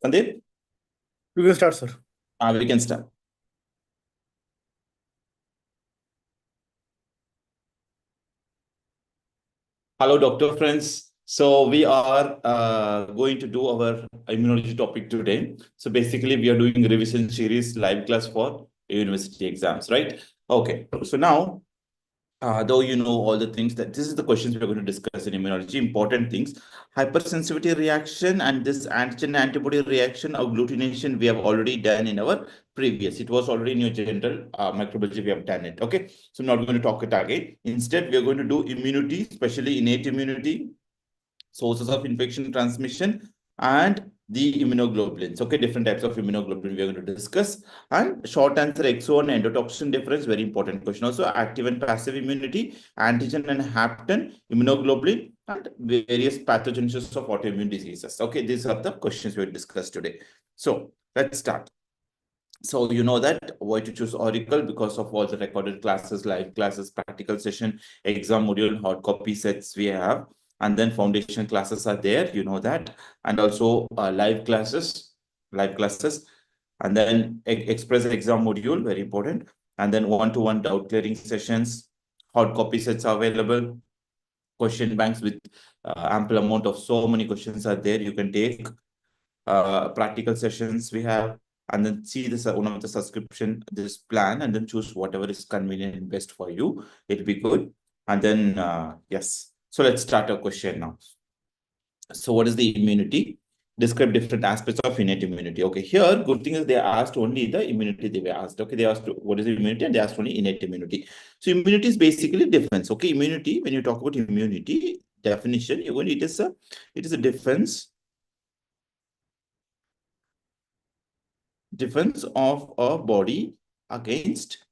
Sandeep, You can start, sir. we can start. Hello, doctor friends. So we are going to do our immunology topic today. So basically, we are doing revision series live class for university exams, right? Okay. So now, though you know all the things that this is the questions we're going to discuss in immunology, important things, hypersensitivity reaction and this antigen antibody reaction agglutination we have already done in our previous. It was already in your general microbiology, we have done it. Okay. So I'm not going to talk it again. Instead, we are going to do immunity, especially innate immunity, sources of infection transmission, and the immunoglobulins. Okay, different types of immunoglobulin we are going to discuss. And short answer exo and endotoxin difference, very important question. Also, active and passive immunity, antigen and hapten, immunoglobulin, and various pathogenesis of autoimmune diseases. Okay, these are the questions we will discuss today. So let's start. So you know that why to choose Auricle because of all the recorded classes, live classes, practical session, exam module, hard copy sets we have. And then foundation classes are there, you know that. And also live classes. And then express exam module, very important. And then one-to-one doubt clearing sessions, hard copy sets are available. Question banks with ample amount of so many questions are there. You can take practical sessions we have, and then see this one of the subscription, this plan, and then choose whatever is convenient and best for you. It'll be good. And then yes, so let's start our question now. So what is the immunity? Describe different aspects of innate immunity. Okay, here good thing is they asked only the immunity they were asked. Okay, they asked what is the immunity, and they asked only innate immunity. So immunity is basically defense. Okay, immunity, when you talk about immunity definition, you're going to, it is a defense of a body against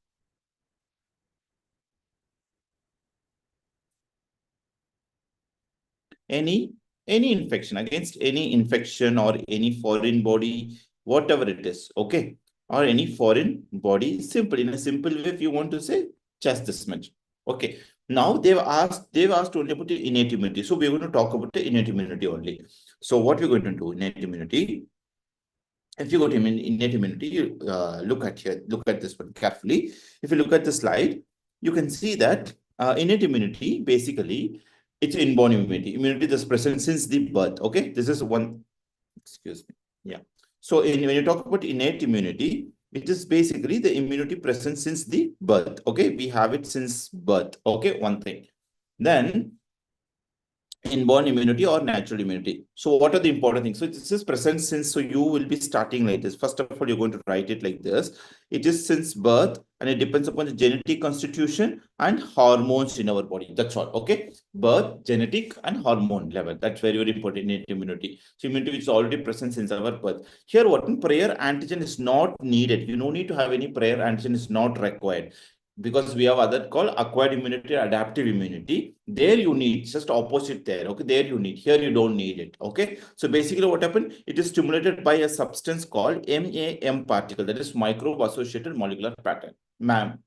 any infection, against any infection or any foreign body, whatever it is. Okay, or any foreign body. Simple, in a simple way, if you want to say, just this much. Okay, now they've asked only about the innate immunity, so we're going to talk about the innate immunity only. So what we're going to do, innate immunity, if you go to innate immunity, you look at this one carefully. If you look at the slide, you can see that innate immunity, basically, it's inborn immunity. Immunity that's present since the birth. Okay, this is one, excuse me. Yeah. So when you talk about innate immunity, it is basically the immunity present since the birth. Okay, we have it since birth. Okay, one thing. Then inborn immunity or natural immunity. So what are the important things? So this is present since, so you will be starting like this. First of all, you're going to write it like this. It is since birth, and it depends upon the genetic constitution and hormones in our body. That's all. Okay. Birth, genetic, and hormone level. That's very, very important in immunity. So immunity is already present since our birth. Here, what prior antigen is not needed. You don't need to have any prior antigen, is not required, because we have other called acquired immunity, adaptive immunity. There you need just opposite there. Okay, there you need, here you don't need it. Okay, so basically what happened, it is stimulated by a substance called MAM particle, that is microbe associated molecular pattern. MAMP.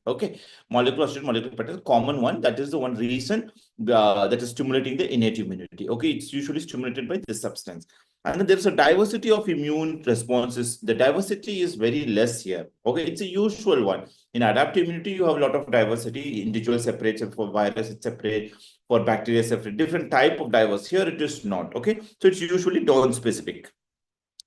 Okay, molecular associated molecular pattern, common one. That is the one reason that is stimulating the innate immunity. Okay, it's usually stimulated by this substance. And then there's a diversity of immune responses. The diversity is very less here. Okay, it's a usual one. In adaptive immunity, you have a lot of diversity. Individual separate, for virus, it's separate, for bacteria, separate, different type of diverse. Here it is not. Okay, so it's usually non-specific.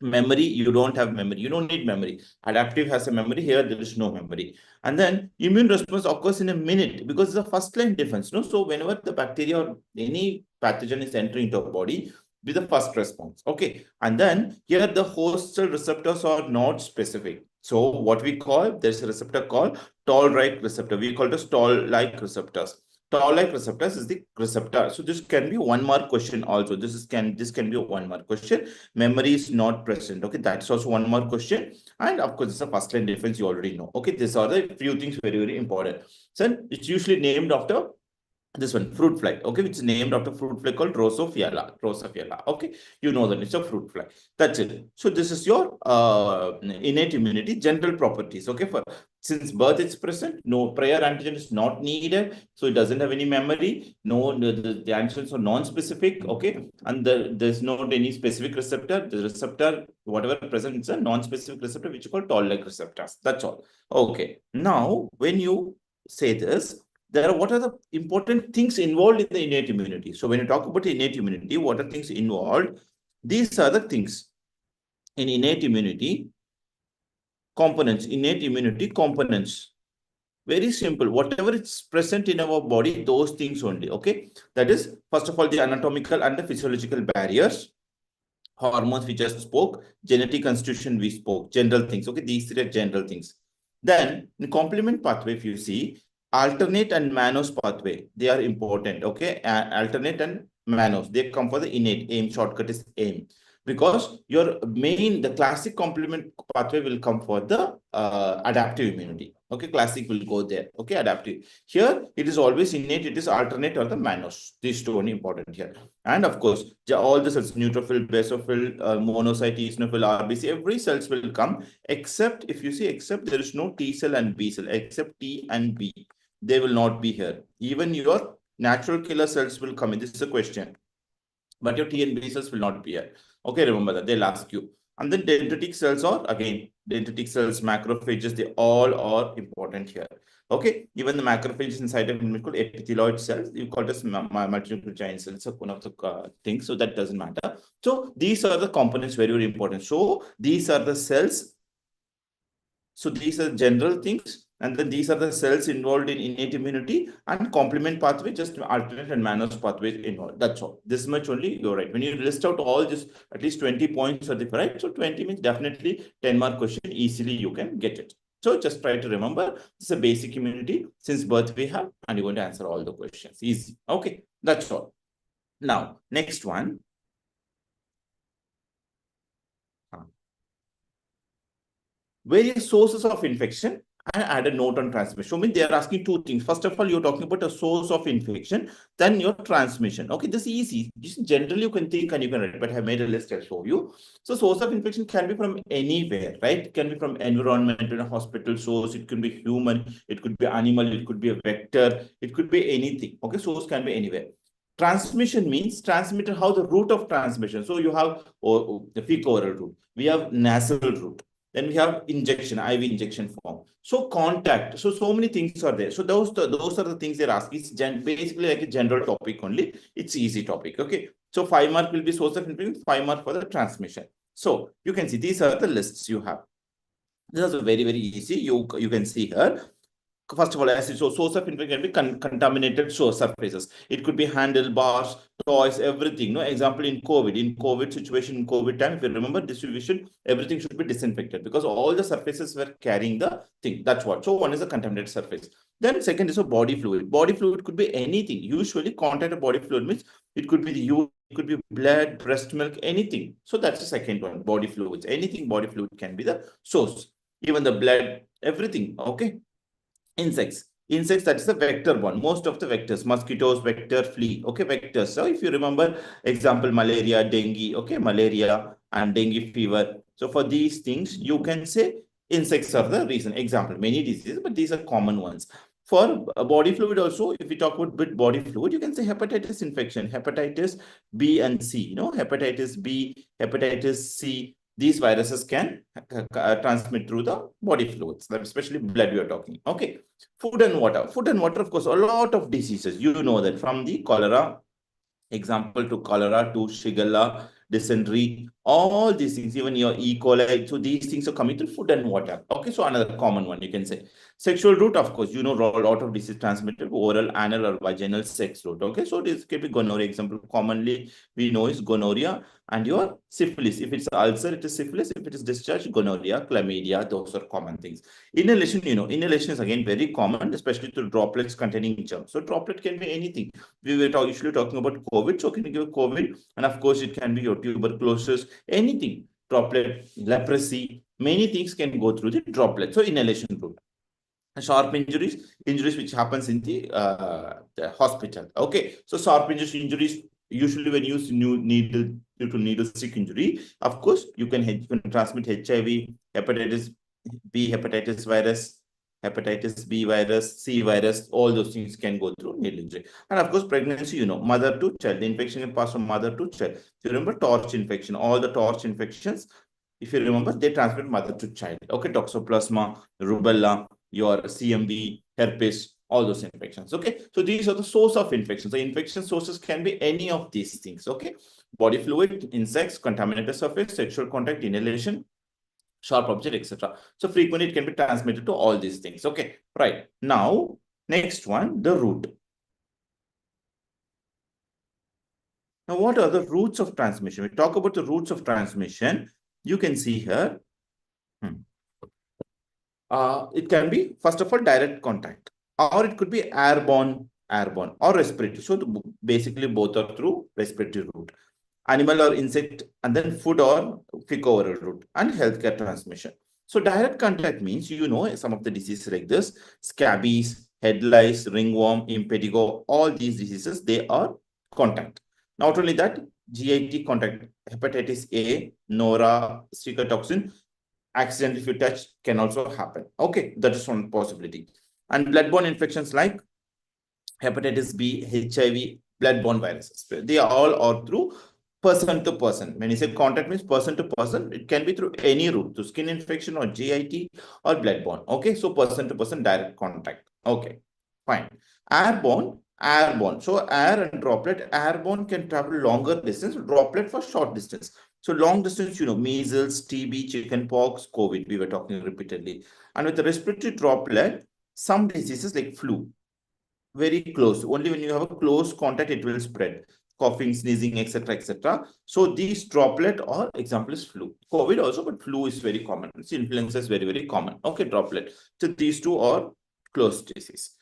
Memory, you don't have memory. You don't need memory. Adaptive has a memory. Here there is no memory. And then immune response occurs in a minute because it's a first line defense. No, so whenever the bacteria or any pathogen is entering into a body, be the first response. Okay, and then here the host cell receptors are not specific. So what we call, there's a receptor called toll-like receptor. We call it as toll-like receptors. Toll-like receptors is the receptor. So this can be one mark question also. This can be a one mark question. Memory is not present. Okay, that's also one more question. And of course, it's a first line defense, you already know. Okay, these are the few things very, very important. So it's usually named after this one, fruit fly, okay, which is named after fruit fly called Drosophila. Okay, you know that it's a fruit fly. That's it. So this is your innate immunity general properties. Okay, for since birth it's present, no prior antigen is not needed, so it doesn't have any memory. No, the antigens are non-specific. Okay, and there's not any specific receptor. The receptor, whatever present, it's a non-specific receptor which you call toll-like receptors. That's all. Okay, now when you say this, there are what are the important things involved in the innate immunity. So when you talk about innate immunity, what are things involved? These are the things in innate immunity components. Very simple. Whatever is present in our body, those things only. Okay. That is, first of all, the anatomical and the physiological barriers, hormones we just spoke, genetic constitution we spoke, general things. Okay, these three are general things. Then in complement pathway, if you see, alternate and Manos pathway, they are important. Okay, alternate and Manos, they come for the innate. AIM shortcut is AIM, because the classic complement pathway will come for the adaptive immunity. Okay, classic will go there. Okay, adaptive. Here it is always innate, it is alternate or the Manos. These two are important here. And of course, all the cells, neutrophil, basophil, monocyte, eosinophil, RBC, every cells will come, except if you see, except there is no T cell and B cell, except T and B. They will not be here. Even your natural killer cells will come in. This is a question. But your T and B cells will not be here. Okay, remember that. They'll ask you. And then dendritic cells are, again, dendritic cells, macrophages, they all are important here. Okay, even the macrophages inside of called epithelioid cells, you call it as multinuclear giant cells. It's one of the things, so that doesn't matter. So these are the components very, very important. So these are the cells. So these are general things. And then these are the cells involved in innate immunity, and complement pathway, just alternate and Manos pathways involved. That's all. This much only you're right. When you list out all this, at least 20 points are the right. So 20 means definitely 10-mark question. Easily you can get it. So just try to remember, this is a basic immunity since birth we have, and you're going to answer all the questions. Easy. Okay, that's all. Now, next one. Various sources of infection and add a note on transmission. So, I mean, they are asking two things. First of all, you're talking about a source of infection, then your transmission. Okay, this is easy. Generally, you can think and you can write, but I have made a list, I'll show you. So, source of infection can be from anywhere, right? It can be from environment, in a hospital source. It can be human, it could be animal, it could be a vector, it could be anything. Okay, source can be anywhere. Transmission means transmitter, how the route of transmission. So, you have the fecal-oral route. We have nasal route. Then we have injection, IV injection form. So contact. So many things are there. So those are the things they're asking. It's basically like a general topic only. It's easy topic. Okay. So 5 mark will be source of infection, 5 mark for the transmission. So you can see these are the lists you have. This is very, very easy. You can see here. First of all, as so source of infection can be contaminated surfaces. It could be handlebars, toys, everything. No example in COVID situation, in COVID time, if you remember distribution, everything should be disinfected because all the surfaces were carrying the thing. That's what. So one is a contaminated surface. Then second is a body fluid. Body fluid could be anything. Usually contact of body fluid means it could be the urine, it could be blood, breast milk, anything. So that's the second one, body fluids. Anything body fluid can be the source. Even the blood, everything. Okay. Insects, that is the vector one. Most of the vectors, mosquitoes, vector, flea. Okay, vectors. So if you remember, example, malaria, dengue. Okay, malaria and dengue fever. So for these things, you can say insects are the reason. Example, many diseases, but these are common ones. For body fluid also, if we talk about body fluid, you can say hepatitis infection, hepatitis B and C. Hepatitis B, hepatitis C. These viruses can transmit through the body fluids, especially blood we are talking. Okay. Food and water, of course, a lot of diseases. You know that from the cholera, example to cholera to Shigella, dysentery, all these things, even your E. coli. So these things are coming through food and water. Okay, so another common one you can say. Sexual route, of course, a lot of disease transmitted oral, anal, or vaginal sex route. Okay, so this can be gonorrhea. Example, commonly we know is gonorrhea, and your syphilis. If it's ulcer, it is syphilis. If it is discharge, gonorrhea, chlamydia. Those are common things. Inhalation, inhalation is again very common, especially to droplets containing germs. So droplet can be anything. We were usually talking about COVID. So can you give COVID? And of course, it can be your tuberculosis, anything. Droplet, leprosy, many things can go through the droplet. So inhalation route. Sharp injuries which happens in the hospital. Okay, so sharp injuries usually when you use new needle due to needle stick injury, of course you can transmit HIV, hepatitis B, hepatitis B virus, C virus, all those things can go through needle injury. And of course, pregnancy, mother to child. The infection can pass from mother to child. If you remember torch infection, all the torch infections, if you remember, they transmit mother to child. Okay, toxoplasma, rubella, your CMV, herpes, all those infections. Okay, so these are the source of infections. The infection sources can be any of these things. Okay, body fluid, insects, contaminated surface, sexual contact, inhalation, sharp object, etc. So frequently it can be transmitted to all these things. Okay, right. Now, next one, the root. Now, what are the routes of transmission? We talk about the routes of transmission. You can see here. It can be, first of all, direct contact, or it could be airborne, or respiratory. So basically both are through respiratory route. Animal or insect, and then food or fecal-oral route, and healthcare transmission. So direct contact means, some of the diseases like this, scabies, head lice, ringworm, impetigo, all these diseases, they are contact. Not only that, GIT contact, hepatitis A, Nora, toxin, accident if you touch can also happen. Okay, that is one possibility. And bloodborne infections like hepatitis B, HIV, bloodborne viruses, they all are through person to person. When you say contact means person to person, it can be through any route, through skin infection or GIT or bloodborne. Okay, so person to person direct contact. Okay, fine. Airborne. So air and droplet, airborne can travel longer distance, droplet for short distance. So long distance, measles, TB, chickenpox, COVID, we were talking repeatedly. And with the respiratory droplet, some diseases like flu, very close. Only when you have a close contact, it will spread. Coughing, sneezing, etc., etc. So these droplet or example is flu. COVID also, but flu is very common. It's influenza is very, very common. Okay, droplet. So these two are close disease,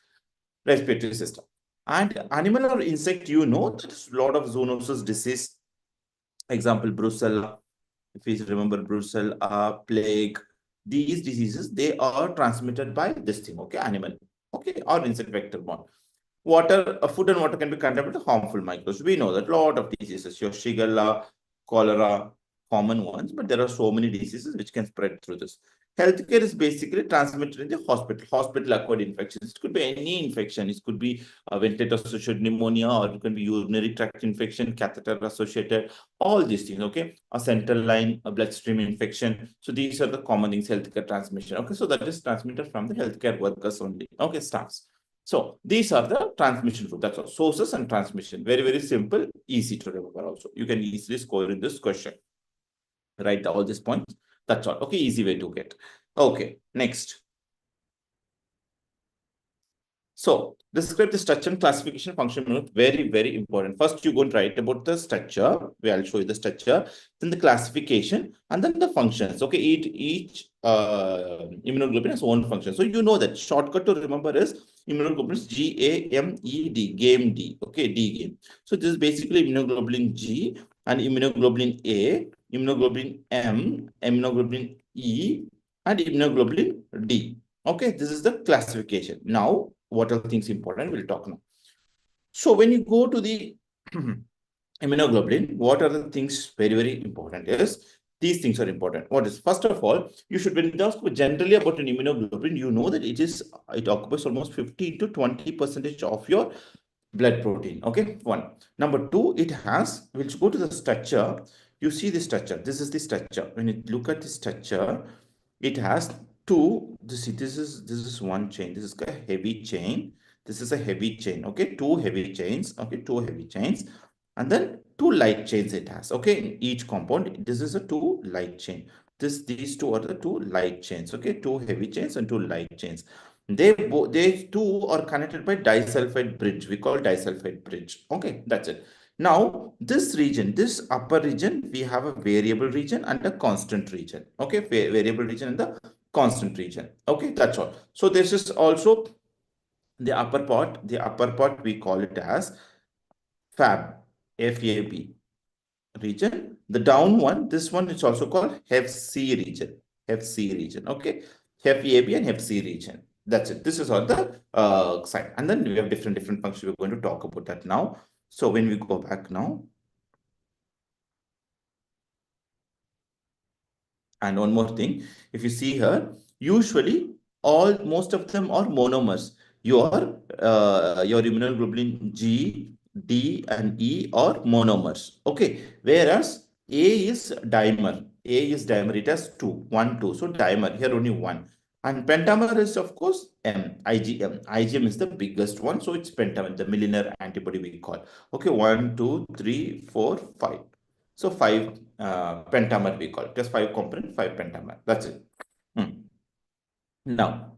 respiratory system. And animal or insect, there's a lot of zoonosis disease. Example, brucella. If you remember brucella, plague, these diseases, they are transmitted by this thing, okay, animal, okay, or insect vector borne. Water, food and water can be contaminated with harmful microbes. We know that a lot of diseases, your Shigella, cholera, common ones, but there are so many diseases which can spread through this. Healthcare is basically transmitted in the hospital-acquired infections. It could be any infection. It could be a ventilator-associated pneumonia, or it can be urinary tract infection, catheter-associated, all these things, okay? A central line, a bloodstream infection. So these are the common things, healthcare transmission, okay? So that is transmitted from the healthcare workers only, okay, staffs. So these are the transmission route. That's all. Sources and transmission. Very, very simple, easy to remember also. You can easily score in this question. Write all these points. That's all. Okay, easy way to get. Okay, next. So describe the structure and classification function. Very, very important. First, you go and write about the structure. I'll show you the structure, then the classification, and then the functions. Okay, each immunoglobulin has own function. So you know that shortcut to remember is immunoglobulin is GAMED, game D. Okay, D game. So this is basically immunoglobulin G and immunoglobulin A, immunoglobulin M, immunoglobulin E, and immunoglobulin D. Okay, this is the classification. Now, what are things important? We'll talk now. So when you go to the immunoglobulin, what are the things very, very important is these things are important. What is, first of all, you should, when you talk generally about an immunoglobulin, you know that it occupies almost 50 to 20% of your blood protein. Okay, one. Number two, it has, we'll go to the structure. You see the structure. This is the structure. When you look at the structure, it has two. This is one chain. This is a heavy chain. This is a heavy chain. Okay, two heavy chains. Okay, two heavy chains, and then two light chains it has. Okay, in each compound, this is a two light chain. These two are the two light chains. Okay, two heavy chains and two light chains. They two are connected by disulfide bridge. We call disulfide bridge. Okay, that's it. Now, this region, this upper region, we have a variable region and a constant region. Okay, variable region and the constant region. Okay, that's all. So this is also the upper part. The upper part, we call it as FAB region. The down one, this one is also called Hep C region. Hep C region. Okay, Hep AB and Hep C region. That's it. This is all the side. And then we have different functions. We're going to talk about that now. So when we go back now, and one more thing, if you see here, usually most of them are monomers. Your immunoglobulin G, D, and E are monomers. Okay, whereas A is dimer. A is dimer. It has two, one, two. So dimer here only one. And pentamer is of course IgM. IgM is the biggest one, so it's pentamer, the millinary antibody we call. Okay, 1, 2, 3, 4, 5. So five pentamer we call it. Just five component, five pentamer. That's it. Now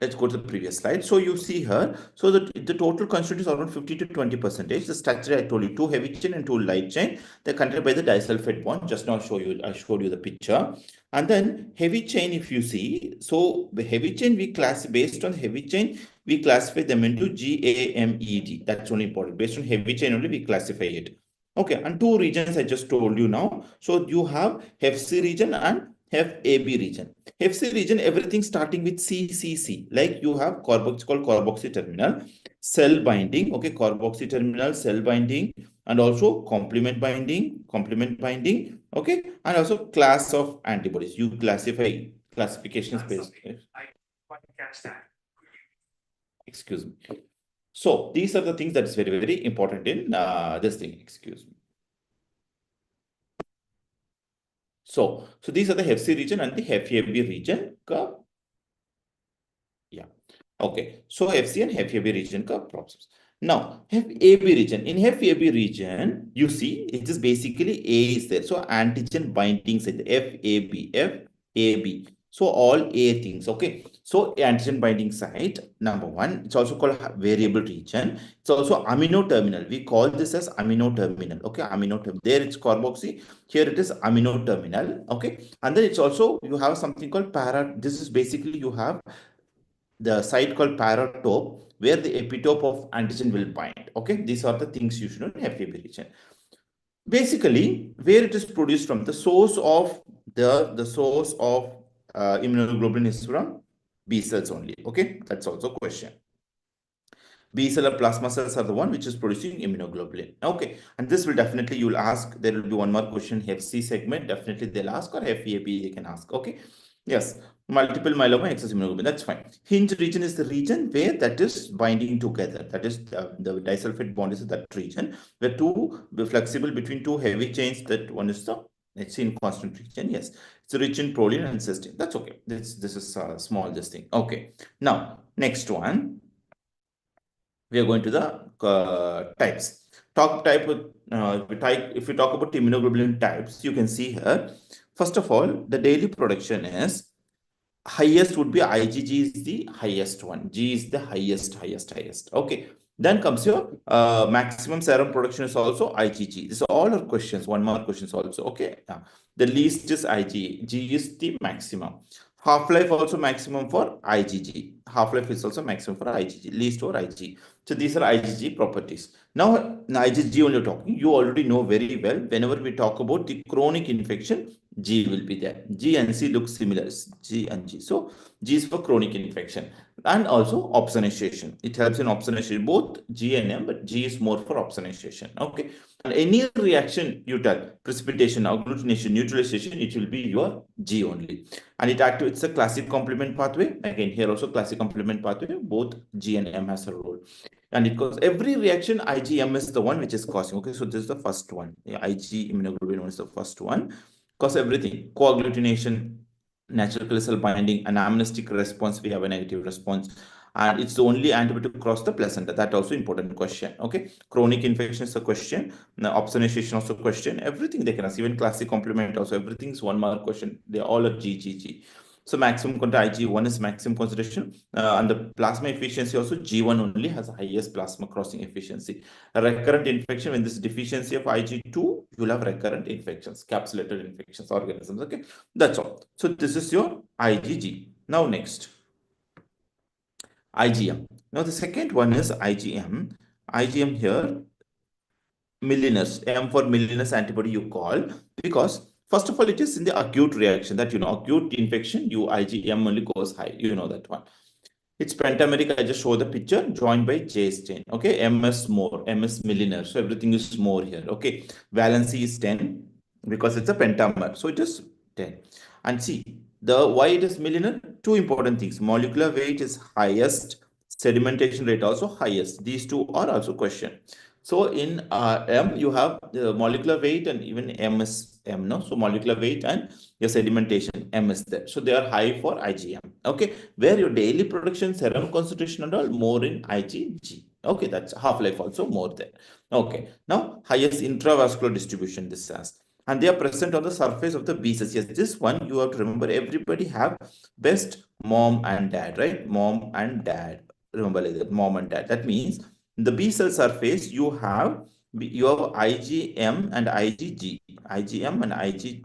let's go to the previous slide. So you see here, so the total constituents around 15 to 20%. The structure I told you, two heavy chain and two light chain. They're contained by the disulfide bond. Just now I showed you the picture. And then heavy chain, if you see, so the heavy chain based on heavy chain, we classify them into GAMED. That's only important. Based on heavy chain only, we classify it. Okay, and two regions I just told you now. So you have HFC region and FAB region. FC region, everything starting with CCC. Like you have it's called carboxy terminal, cell binding, okay, carboxy terminal, cell binding, and also complement binding, okay, and also class of antibodies. You classify classifications based. Excuse me. So these are the things that is very, very important in this thing. Excuse me. So these are the HFC region and the FAB region. Yeah. Okay. So FC and FAB region process. Now, FAB region. In FAB region, you see it is basically A is there. So antigen binding site, FAB. So all A things. Okay. So antigen binding site, number one, it's also called variable region. It's also amino terminal. We call this as amino terminal. Okay, amino terminal. There it's carboxy. Here it is amino terminal. Okay, and then it's also you have something called para. This is basically you have the site called paratope where the epitope of antigen will bind. Okay, these are the things you should know in FAB region. Basically, where it is produced from, the source of immunoglobulin is from B cells only. Okay, that's also a question. B cell or plasma cells are the one which is producing immunoglobulin. Okay, and this will definitely you will ask. There will be one more question. FC segment definitely they'll ask, or FAB they can ask. Okay, yes, multiple myeloma, excess immunoglobulin. That's fine. Hinge region is the region where that is binding together. That is the disulfide bond is that region where the flexible between two heavy chains. That one is the it's in constant region. Yes, it's rich in proline and cysteine. That's okay. This is small this thing. Okay. Now next one we are going to the types. If we talk about immunoglobulin types, you can see here. First of all, the daily production is highest would be IgG is the highest one. G is the highest. Okay. Then comes your maximum serum production is also IgG. These are all our questions. One more questions also. Okay. Yeah. The least is IgG. G is the maximum. Half-life also maximum for IgG. Half-life is also maximum for IgG. Least for IgG. So these are IgG properties. Now, IgG only talking. You already know very well. Whenever we talk about the chronic infection, G will be there. G and C look similar. G and G. So G is for chronic infection and also opsonization. It helps in opsonization, both G and M, but G is more for opsonization. Okay. And any reaction you tell, precipitation, agglutination, neutralization, it will be your G only. And it activates the classic complement pathway. Again, here also classic complement pathway, both G and M has a role. And it causes every reaction, IgM is the one which is causing. Okay, so this is the first one. The Ig immunoglobulin 1 is the first one. Cause everything, coagglutination, natural killer cell binding, anamnestic response, we have a negative response. And it's the only antibody to cross the placenta. That also important question. Okay, chronic infection is a question. Now, opsonization also a question. Everything they can ask. Even classic complement also. Everything is one mark question. They all are GGG. So maximum Ig1 is maximum concentration, and the plasma efficiency also G1 only has the highest plasma crossing efficiency. A recurrent infection, when this deficiency of Ig2, you'll have recurrent infections, capsulated infections, organisms. Okay, that's all. So this is your IgG. Now next, IgM. Now the second one is IgM. IgM here, millinous, M for millinous antibody you call, because First of all, it is in the acute reaction that, acute infection, IgM only goes high. You know that one. It's pentameric. I just show the picture joined by J stain. Okay, MS more, MS milliner. So everything is more here. Okay, valency is 10 because it's a pentamer. So it is 10. And see, the why it is milliner? Two important things. Molecular weight is highest, sedimentation rate also highest. These two are also questioned. So in M, you have the molecular weight and even M is M, no? So molecular weight and your sedimentation M is there. So they are high for IgM. Okay, where your daily production serum concentration and all more in IgG. Okay, that's half-life also more there. Okay, now highest intravascular distribution this has. And they are present on the surface of the B cells. Yes, this one you have to remember, everybody have best mom and dad, right? Mom and dad. Remember like that, mom and dad. That means in the B cell surface, you have IgM and IgG, IgM and IgD.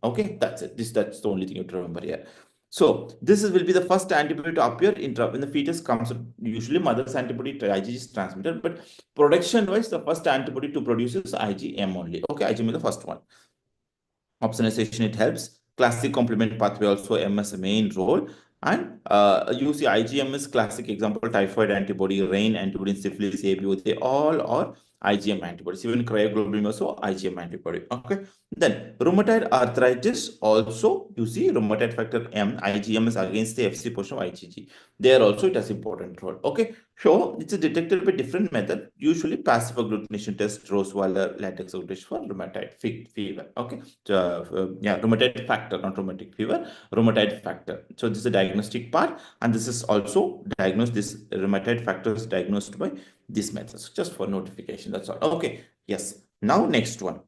Okay, that's it. That's the only thing you have to remember here. So this will be the first antibody to appear when the fetus comes. Usually, mother's antibody to IgG is transmitted, but production-wise, the first antibody to produce is IgM only. Okay, IgM is the first one. Opsonization, it helps. Classic complement pathway also M has a main role. And you see IgM is classic example, typhoid antibody, rain antibody, syphilis, ABO, they all are IgM antibodies. Even cryoglobulin also IgM antibody. Okay. Then rheumatoid arthritis also, you see rheumatoid factor M, IgM is against the FC portion of IgG. There also it has important role. Okay. So it's detected by different method, usually passive agglutination test, Rosewaller latex agglutination for rheumatoid fever. Okay. Rheumatoid factor, not rheumatic fever, rheumatoid factor. So this is the diagnostic part, and this is also diagnosed. This rheumatoid factor is diagnosed by this method. So just for notification, that's all. Okay. Yes. Now next one.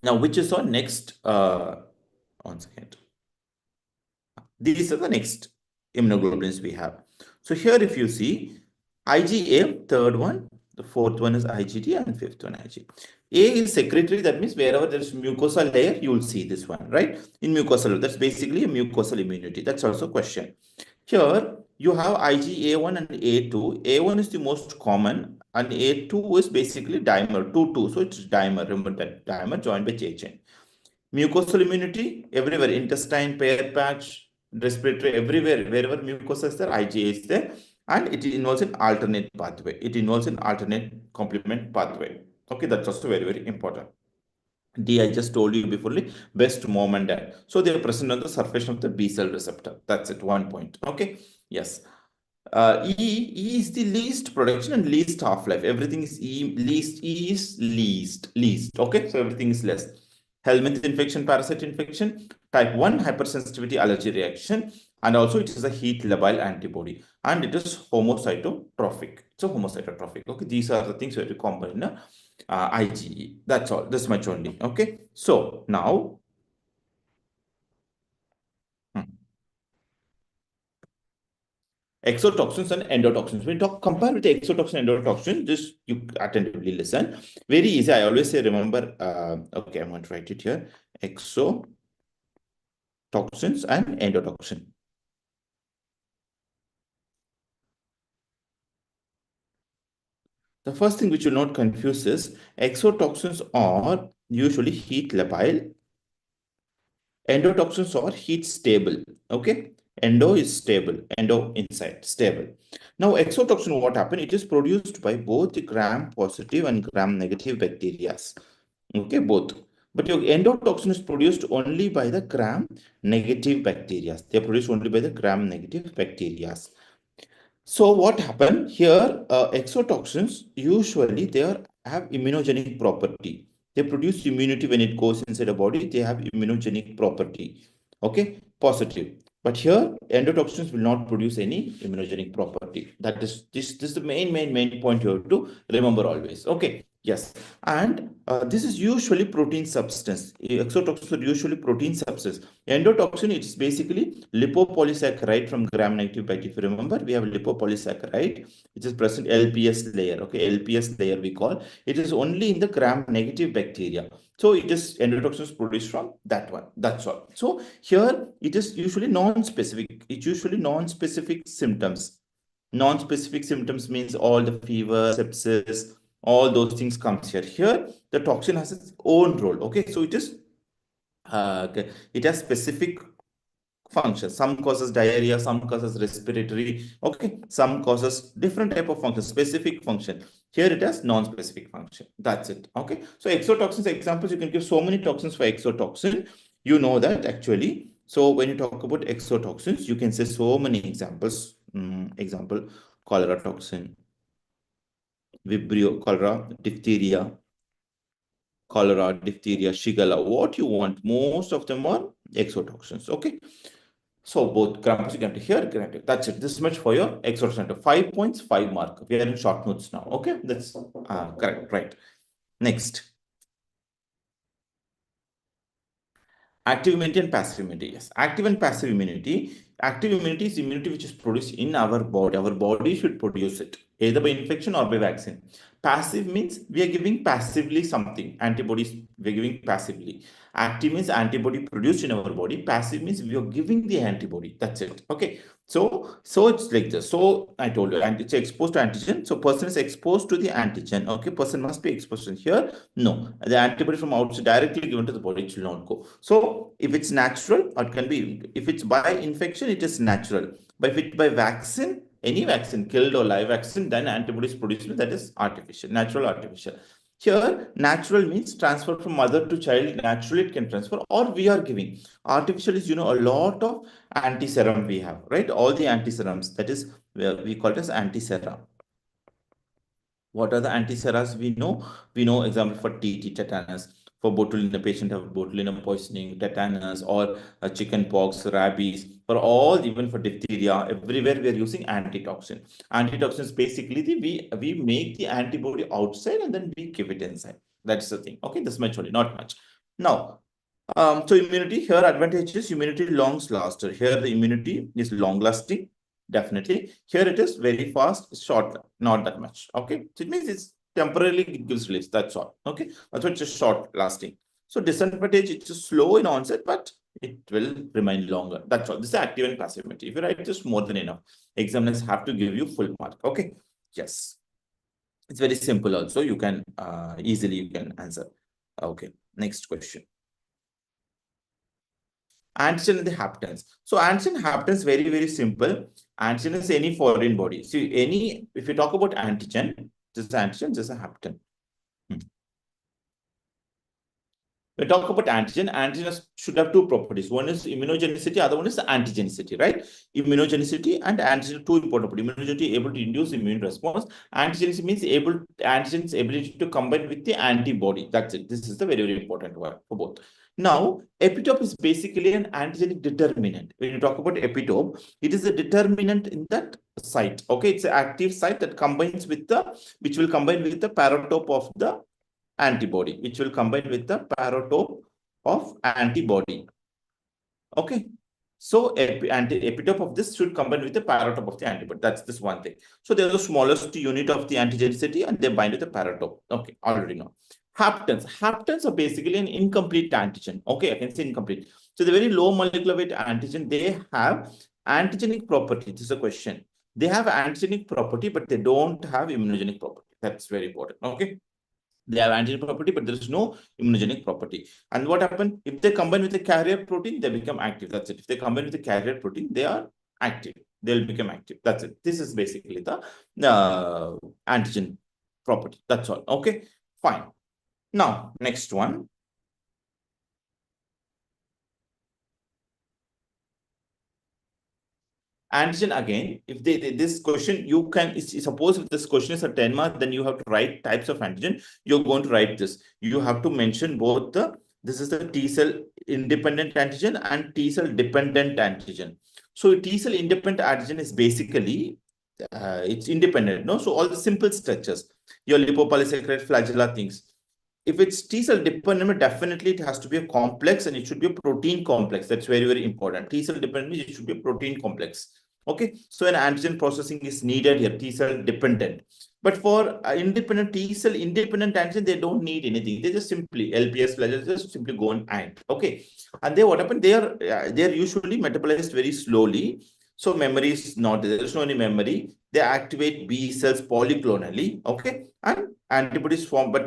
Now which is our next? 1 second. These are the next immunoglobulins we have. So here, if you see IgA, third one, the fourth one is IgD, and fifth one Ig. A is secretory. That means wherever there is mucosal layer, you will see this one, right? In mucosal, that's basically a mucosal immunity. That's also a question. Here, you have IgA1 and A2. A1 is the most common, and A2 is basically dimer, 2-2. So it's dimer. Remember that dimer joined by J chain. Mucosal immunity everywhere, intestine, pear patch, respiratory, everywhere, wherever mucosa is there, IgA is there, and it involves an alternate pathway. It involves an alternate complement pathway. Okay, that's also very, very important. D, I just told you before, best mom and dad. So they are present on the surface of the B cell receptor. That's it, 1 point. Okay, yes. E is the least production and least half-life. Everything is E, E is least. Okay, so everything is less. Helminth infection, parasite infection, type 1 hypersensitivity allergy reaction, and also it is a heat labile antibody, and it is homocytotrophic. So homocytotrophic. Okay, these are the things you have to combine in IgE. That's all. This much only. Okay, so now. Exotoxins and endotoxins. When you compare with the exotoxin and endotoxin, just you attentively listen. Very easy. I always say, remember, okay, I'm going to write it here. Exotoxins and endotoxin. The first thing which you'll not confuse is exotoxins are usually heat labile. Endotoxins are heat stable. Okay. Endo is stable. Endo inside, stable. Now, exotoxin, what happened? It is produced by both the gram-positive and gram-negative bacteria. Okay, both. But your endotoxin is produced only by the gram-negative bacteria. They are produced only by the gram-negative bacteria. So what happened here? Exotoxins usually have immunogenic property. They produce immunity when it goes inside a body. They have immunogenic property. Okay, positive. But here, endotoxins will not produce any immunogenic property. That is this is the main point you have to remember always. Okay. Yes, and this is usually protein substance. Exotoxins are usually protein substance. Endotoxin, it's basically lipopolysaccharide from gram-negative bacteria. If you remember, we have lipopolysaccharide, which is present LPS layer. Okay, LPS layer we call. It is only in the gram-negative bacteria. So it is endotoxins produced from that one. That's all. So here it is usually non-specific. It's usually non-specific symptoms. Non-specific symptoms means all the fever, sepsis, all those things comes here. Here, the toxin has its own role. Okay, so it is it has specific functions. Some causes diarrhea, some causes respiratory, okay, some causes different type of function, specific function. Here it has non-specific function. That's it. Okay. So exotoxins examples, you can give so many toxins for exotoxin. You know that actually. So when you talk about exotoxins, you can say so many examples. Example, cholera toxin, Vibrio, cholera, diphtheria, Shigella, what you want. Most of them are exotoxins. Okay. So both gram positive, gram here, gram negative. That's it. This is much for your exotic center. 5 points, 5 mark. We are in short notes now. Okay, that's correct. Right. Next. Active immunity and passive immunity. Yes, active and passive immunity. Active immunity is immunity which is produced in our body. Our body should produce it either by infection or by vaccine. Passive means we are giving passively something. Antibodies we are giving passively. Active means antibody produced in our body. Passive means we are giving the antibody. That's it. Okay. So it's like this. So I told you, and it's exposed to antigen. So person is exposed to the antigen. Okay, person must be exposed in here. No, the antibody from outside directly given to the body, it will not go. So if it's natural, it can be. If it's by infection, it is natural. But if it's by vaccine, any vaccine, killed or live vaccine, then antibodies produced, that is artificial, natural, artificial. Here, natural means transfer from mother to child. Naturally, it can transfer, or we are giving. Artificial is, a lot of anti-serum we have, right? All the anti-serums, that is, we call it as anti-serum. What are the anti-serums we know? We know, example, for TT, tetanus. For botulina, patient have botulina poisoning, tetanus, or chicken pox, rabies. For all, even for diphtheria, everywhere we are using antitoxin. Antitoxins basically we make the antibody outside and then we give it inside. That's the thing. Okay, this much only, not much. Now, so immunity here, advantage is immunity longs laster. Here the immunity is long lasting. Definitely. Here it is very fast, short, not that much. Okay. So it means it's temporarily it gives relief. That's all. Okay. That's why it's just short lasting. So disadvantage, it's just slow in onset, but it will remain longer. That's all. This is active and passive immunity. If you write just more than enough, examiners have to give you full mark. Okay. Yes. It's very simple also. You can easily you can answer. Okay. Next question. Antigen and the haptens. So antigen haptens very, very simple. Antigen is any foreign body. See, if you talk about antigen, this is antigen, this is a hapten. We talk about antigen should have two properties. One is immunogenicity, other one is antigenicity, right? Immunogenicity and antigen, two important properties. Immunogenicity able to induce immune response. Antigenicity means antigen's ability to combine with the antibody. That's it. This is the very, very important one for both. Now, epitope is basically an antigenic determinant. When you talk about epitope, it is a determinant in that site. Okay, it's an active site that combines with which will combine with the paratope of the antibody, which will combine with the paratope of antibody. Okay. So epitope of this should combine with the paratope of the antibody. That's this one thing. So there's the smallest unit of the antigenicity and they bind with the paratope. Okay, already know. Haptens. Haptens are basically an incomplete antigen. Okay, I can say incomplete. So the very low molecular weight antigen, they have antigenic property. This is a question. They have antigenic property, but they don't have immunogenic property. That's very important. Okay. They have antigenic property, but there is no immunogenic property. And what happens? If they combine with the carrier protein, they become active. That's it. If they combine with the carrier protein, they are active. They'll become active. That's it. This is basically the antigen property. That's all. Okay, fine. Now, next one. Antigen again, if this question, you can suppose if this question is a 10 mark, then you have to write types of antigen. You're going to write this. You have to mention both this is the T cell independent antigen and T cell dependent antigen. So T cell independent antigen is basically it's independent, no? So all the simple structures, your lipopolysaccharide, flagella things. If it's T cell dependent, definitely it has to be a complex and it should be a protein complex. That's very, very important. T cell dependent, it should be a protein complex. Okay, so an antigen processing is needed here, T cell dependent. But for independent T cell independent antigen, they don't need anything. They just simply LPS flagella just simply go and act. Okay, and they what happened? They are usually metabolized very slowly. So memory is not there. There's no any memory. They activate B cells polyclonally. Okay, and antibodies form, but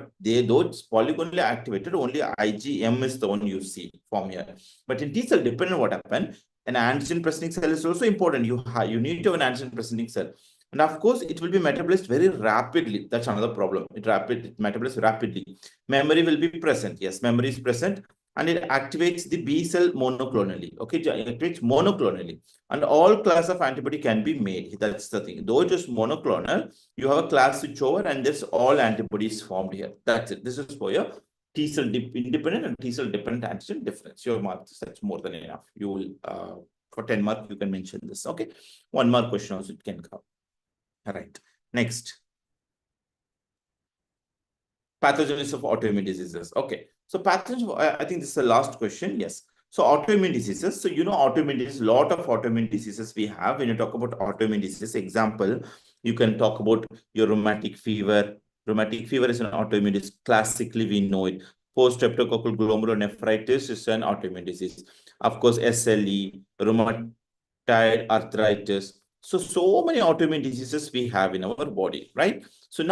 though it's polygonally activated, only IgM is the one you see form here. But in T cell, depending on what happened, an antigen presenting cell is also important. You need to have an antigen presenting cell. And of course, it will be metabolized very rapidly. That's another problem. It metabolizes rapidly. Memory will be present. Yes, memory is present. And it activates the B cell monoclonally. Okay, it activates monoclonally. And all class of antibody can be made. That's the thing. Though it is monoclonal, you have a class switchover and there's all antibodies formed here. That's it. This is for your T cell independent and T cell dependent antigen difference. Your marks, that's more than enough. You will, for 10 marks, you can mention this. Okay. 1 mark question also it can come. All right. Next. Pathogens of autoimmune diseases. Okay. So pathogens, I think this is the last question. Yes. So autoimmune diseases. So, autoimmune diseases, lot of autoimmune diseases we have. When you talk about autoimmune diseases, example, you can talk about your rheumatic fever. Rheumatic fever is an autoimmune disease. Classically, we know it. Post-streptococcal glomerulonephritis is an autoimmune disease. Of course, SLE, rheumatoid arthritis. So many autoimmune diseases we have in our body, right? So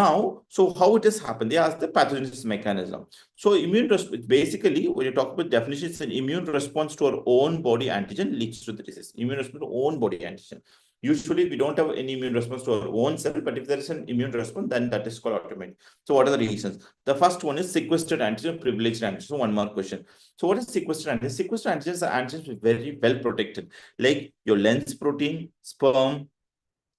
how it has happened? They ask the pathogenesis mechanism. So immune response, basically, when you talk about definition, it's an immune response to our own body antigen leads to the disease. Immune response to own body antigen. Usually, we don't have any immune response to our own cell, but if there is an immune response, then that is called autoimmune. So what are the reasons? The first one is sequestered antigen, privileged antigen. So 1 more question. So what is sequestered antigen? Sequestered antigens are antigens very well protected, like your lens protein, sperm,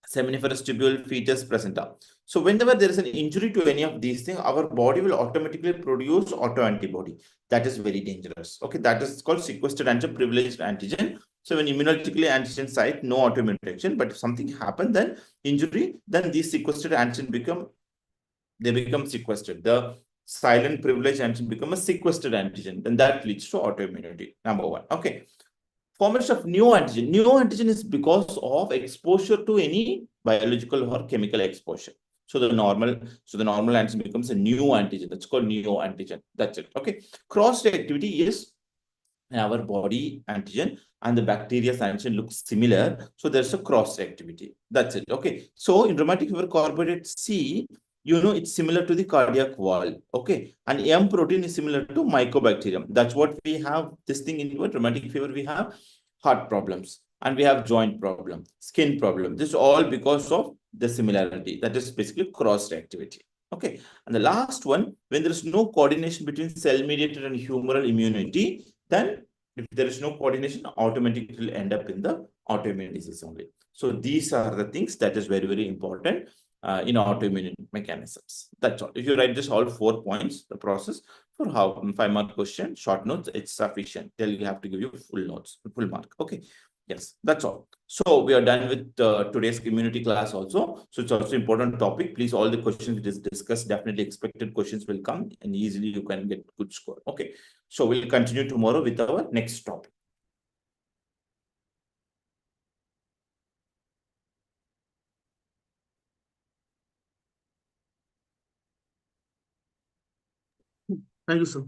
seminiferous tubule, fetus, placenta. So whenever there is an injury to any of these things, our body will automatically produce autoantibody. That is very dangerous. Okay, that is called sequestered antigen, privileged antigen. So when immunologically antigen site, no autoimmune reaction, but if something happened, then injury, then these sequestered antigen become sequestered. The silent privileged antigen become a sequestered antigen, then that leads to autoimmunity. Number 1. Okay. Formation of new antigen. New antigen is because of exposure to any biological or chemical exposure. So the normal antigen becomes a new antigen. That's called neo antigen. That's it. Okay. Cross-reactivity is our body antigen and the bacteria's antigen looks similar. So there's a cross-reactivity. That's it. Okay. So in rheumatic fever carbohydrate C, it's similar to the cardiac wall. Okay. And M protein is similar to mycobacterium. That's what we have. This thing in rheumatic fever, we have heart problems and we have joint problem, skin problem. This is all because of the similarity. That is basically cross-reactivity. Okay. And the last one, when there is no coordination between cell-mediated and humoral immunity, then if there is no coordination, automatically it will end up in the autoimmune disease only. So these are the things that is very, very important in autoimmune mechanisms. That's all. If you write this all 4 points, the process for how 5 mark question, short notes, it's sufficient. They'll have to give you full notes, full mark. Okay. Yes, that's all. So we are done with today's community class also. So it's also important topic. Please, all the questions we discussed, definitely expected questions will come and easily you can get good score. Okay. So we'll continue tomorrow with our next topic. Thank you, sir.